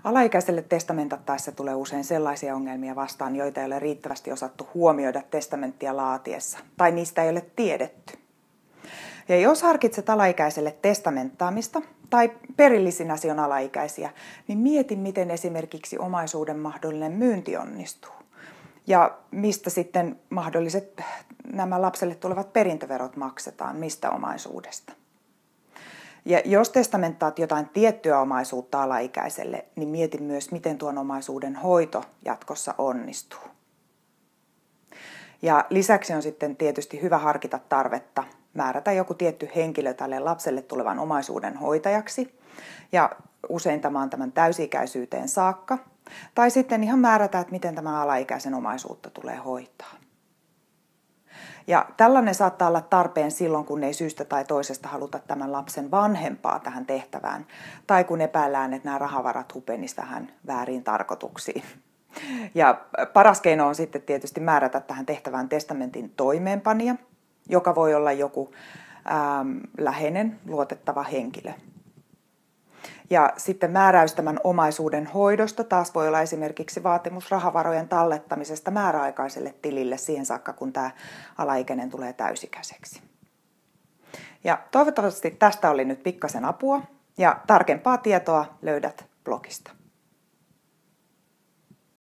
Alaikäiselle testamentattaessa tulee usein sellaisia ongelmia vastaan, joita ei ole riittävästi osattu huomioida testamenttia laatiessa, tai niistä ei ole tiedetty. Ja jos harkitset alaikäiselle testamenttaamista, tai perillisiäsi on alaikäisiä, niin mieti, miten esimerkiksi omaisuuden mahdollinen myynti onnistuu. Ja mistä sitten mahdolliset nämä lapselle tulevat perintöverot maksetaan, mistä omaisuudesta. Ja jos testamenttaat jotain tiettyä omaisuutta alaikäiselle, niin mieti myös, miten tuon omaisuuden hoito jatkossa onnistuu. Ja lisäksi on sitten tietysti hyvä harkita tarvetta määrätä joku tietty henkilö tälle lapselle tulevan omaisuuden hoitajaksi. Ja usein tämä on tämän täysi-ikäisyyteen saakka. Tai sitten ihan määrätä, että miten tämä alaikäisen omaisuutta tulee hoitaa. Ja tällainen saattaa olla tarpeen silloin, kun ei syystä tai toisesta haluta tämän lapsen vanhempaa tähän tehtävään. Tai kun epäillään, että nämä rahavarat hupenisi tähän vääriin tarkoituksiin. Ja paras keino on sitten tietysti määrätä tähän tehtävään testamentin toimeenpanija, joka voi olla joku läheinen, luotettava henkilö. Ja sitten määräys tämän omaisuuden hoidosta taas voi olla esimerkiksi vaatimus rahavarojen tallettamisesta määräaikaiselle tilille siihen saakka, kun tämä alaikäinen tulee täysikäiseksi. Ja toivottavasti tästä oli nyt pikkasen apua ja tarkempaa tietoa löydät blogista.